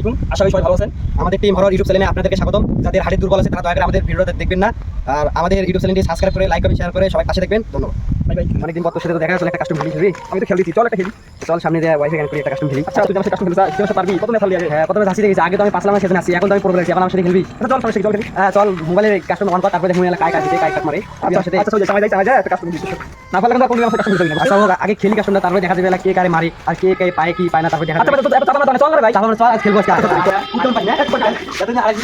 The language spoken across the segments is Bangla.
আলাইকুম, আশা করি সবাই ভালো আছেন। আমাদের টিম হরর ইউটিউব চ্যানেলে আপনাদেরকে স্বাগতম। যাদের হাড়ের দুর্বল আছে তারা দয়া করে আমাদের ভিডিওটা দেখবেন না, আর আমাদের ইউটিউব চ্যানেলটি সাবস্ক্রাইব করে লাইক করে শেয়ার করে সবাই পাশে দেখবেন। ধন্যবাদ। ভাই ভাই অনেকদিন পর তোর সাথে দেখা গেল, একটা কাস্টম খেলি। আমি তো খেলছি, চল একটা খেলি। চল সামনে দিয়ে ওয়াইফাই কানেক্ট করে একটা কাস্টম খেলি। আচ্ছা তুই আমার সাথে কাস্টম খেলছিস, তুই পারবি? প্রথমে খেলি আগে। হ্যাঁ প্রথমে ধাসি দেখেছি, আগে তো আমি পাঁচলাম সেদিন আসি, এখন তো আমি পড়ে গেছি, এখন আমার সাথে খেলবি। চল সামনে চল খেলি। হ্যাঁ চল মোবাইলে কাস্টম অন কর, তারপরে দেখুন কাই কাটে কাই কাট মারে। আমি আমার সাথে আচ্ছা চল যাই একটা কাস্টম দিছি না, পারলে কিন্তু কোন আমার কাস্টম খেলবি না। আচ্ছা আগে খেলি কাস্টমটা, তারপরে দেখা যাবে কে কারে মারে আর কে কে পায় কি পায় না, তারপরে দেখা যাবে। আচ্ছা চল রে ভাই, তারপরে চল আজ খেলবো আজকে। কোন পাই না যাতে না আরেকদিন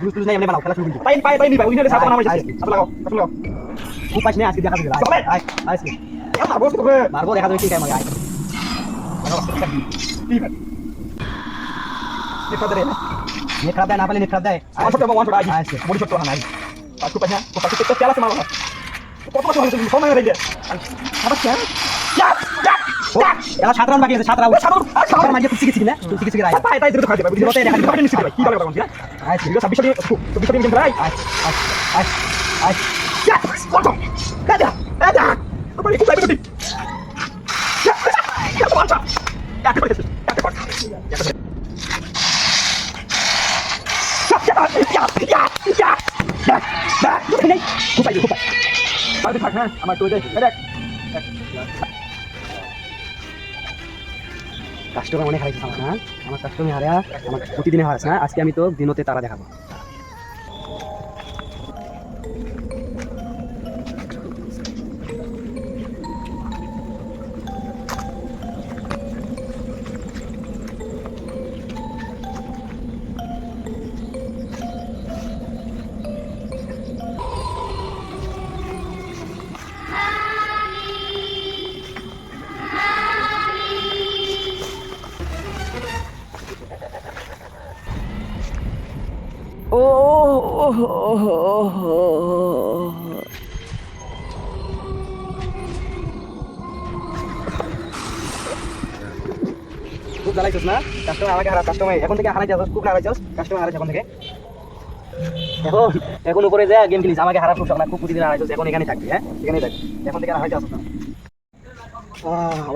গ্লুজ নাই, এমনি বানাও খেলা শুরু করি। পাই ভাই উইনারে সাথে নাম আছে। আচ্ছা লাগাও খুব পাইছ না আজকে দেখা যাবে। আয় আজকে মারবো তোকে, মারবো দেখা যাবে কি কাই মারে। আয় নেট খারাপ দেয় না, পারলে নেট খারাপ দেয়। ওয়ান শট আই আজকে বডি শট তো না। আজ খুব পাইছ না, খুব পাইছ তো খেলা আছে মারবো। কত কত হলো সময় হয়ে গেছে। আবার কেন এলা 7 রাউন্ড বাকি আছে, 7 রাউন্ড মাঝে তুই শিখেছিস না, তুই শিখেছিস রাই পাই তাই তুই খাইতে পারবি। বুঝতে দেখা দিবি নিশ্চিত ভাই কি ভালো বাবা আই ঠিক আছে 26 দিন গেম রাই। আই কত কাজা কাজা তোরে খুব লাগবে তুই আমার তো দেখ কাস্টমার অনেক হারাইছে আমার। হ্যাঁ আমার কাস্টমার হারা আমার প্রতিদিনে হারাস না, আজকে আমি তো দিনতে তারা দেখাবো। খুব জ্বালাইছিস না কাস্টমার আমাকে হারা, কাস্টমার এখন থেকে হারাই যাস, খুব হারাই যাস কাস্টমার হারাই এখন থেকে। এখন উপরে যা গেম খেলিস, আমাকে হারা খুব শখ না, খুব প্রতিদিন হারাই যাস। এখন এখানেই থাকবি, হ্যাঁ এখানেই থাকবি, এখন থেকে হারাই যাস না।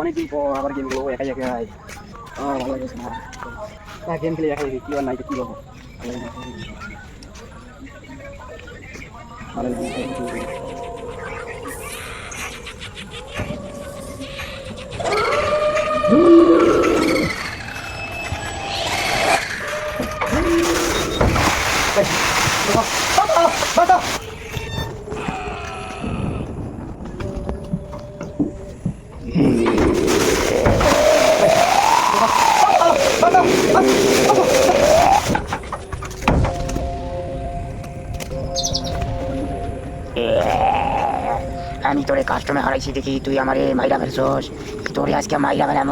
অনেকদিন পর আবার গেম খেলবো একাই একাই, ভালো লাগছে না গেম খেলে একাই কি আর নাই কি করবো। আমি তোরে কাস্টমে হারাইছি দেখি তুই আমারে মাইরা ফেলছস, তোরে আজকে মাইরা ফেলাম।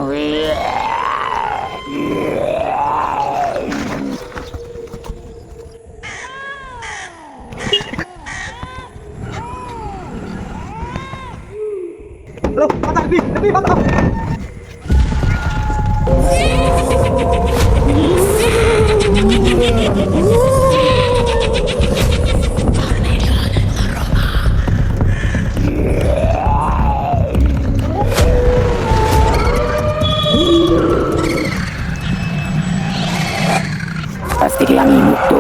আজ থেকে আমি মুক্ত।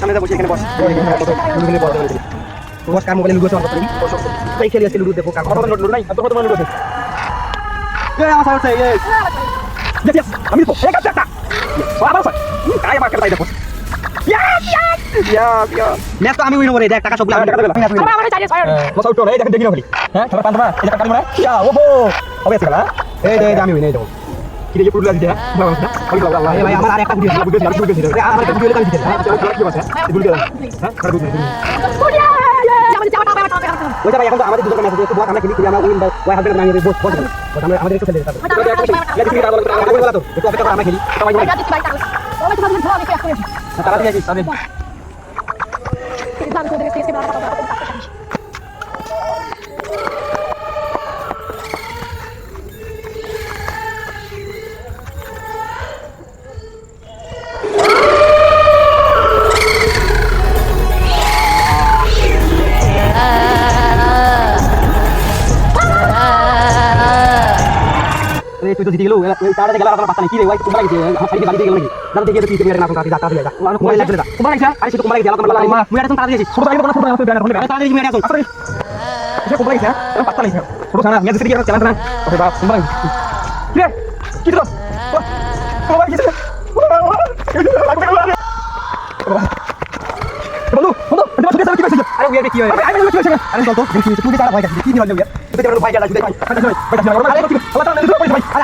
সামনে বসে এখানে বস, বস কার মোবাইলে লুডো আছে অন করতে খেলি আছে লুডো দেখো কার কত লুডো নাই, কত কত লুডো আছে। আমার সাথে আমি তো এক একটা বাবা কাই আমার কাই দেখো ম্যাচ তো আমি উইন করে দেখ টাকা সব আমি টাকা দিলাম আমরা চাই বস আউট রে দেখেন দেখি না খালি। হ্যাঁ খেলা পান্তা এটা কাটি মারা ইয়া ওহো হবে খেলা এই আমি উইন এই দাও কি যে পুরো লাগি দেয়া আমি বললাম আল্লাহ ভাই আমার আর একটা ভিডিও ছিল আমার ভিডিও কাটি দিতে হ্যাঁ কি বাসা ভিডিও হ্যাঁ খারাপ ভিডিও ওইটা ভাই এখন তো আমাদের দুজন ম্যাচ আছে, বস আমরা খেলি আমরা উইন ওয়াই হাজার না নিয়ে বস আমরা আমাদের একটু খেলে দিতে হবে। একটু অপেক্ষা করে আমরা খেলি সবাই তাড়াতাড়ি আসিস তাড়াতাড়ি। এই তুই তো জিতে গেলু ওই তাড়াতাড়ি গেল আর পাতা নেই কি রে ওই তোমরা গেছে আমার সাইডে বাড়ি দিয়ে গেল নাকি জানো দেখে তো তুই মেরে না তাড়াতাড়ি তাড়াতাড়ি যা মোবাইল লাগবে যা তোমরা গেছে আরে তুই তোমরা গেছে তোমরা লাগবে মুই এখন তাড়াতাড়ি যাচ্ছি ছোট ভাই বড় ছোট ভাই ব্যানার হলে তাড়াতাড়ি মেরে আসো তাড়াতাড়ি এসে তোমরা গেছে আমি পাতা নেই ছোট ছানা মেয়ে দিকে চালান না ওরে বাপ তোমরা কি রে কি তো তোমরা গেছে বন্ধু বন্ধু এটা ছোট ছানা কি হইছে আরে ওই কি হয় আরে কি হইছে আরে চল তো দেখি তুই তারা ভাই গেছে কি হলো ইয়া তুই তো ভাই গেল তুই ভাই আরে কি আল্লাহ তাআলা নিতে পারে ভাই আরে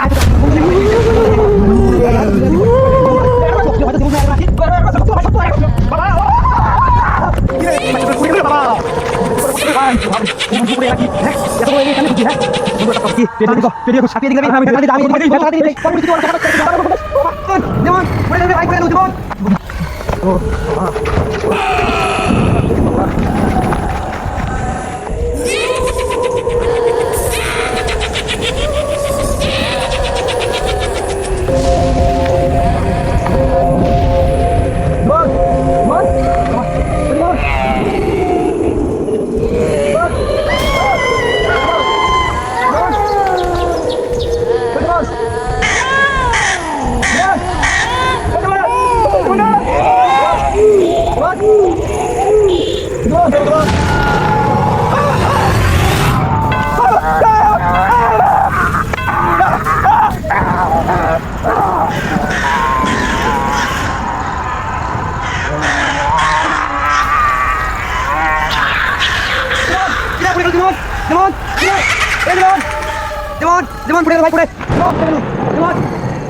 Demon, put it right, put it.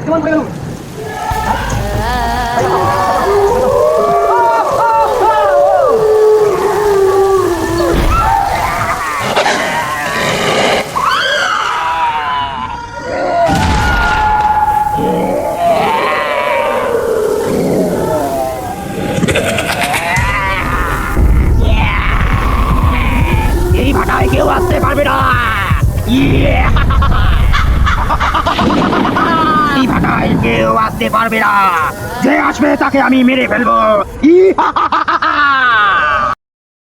Demon, put it. এই ভাটায় কেউ আসতে পারবে না এই ভাটায় কেউ আসতে পারবে না যে আসবে তাকে আমি মেরে ফেলবো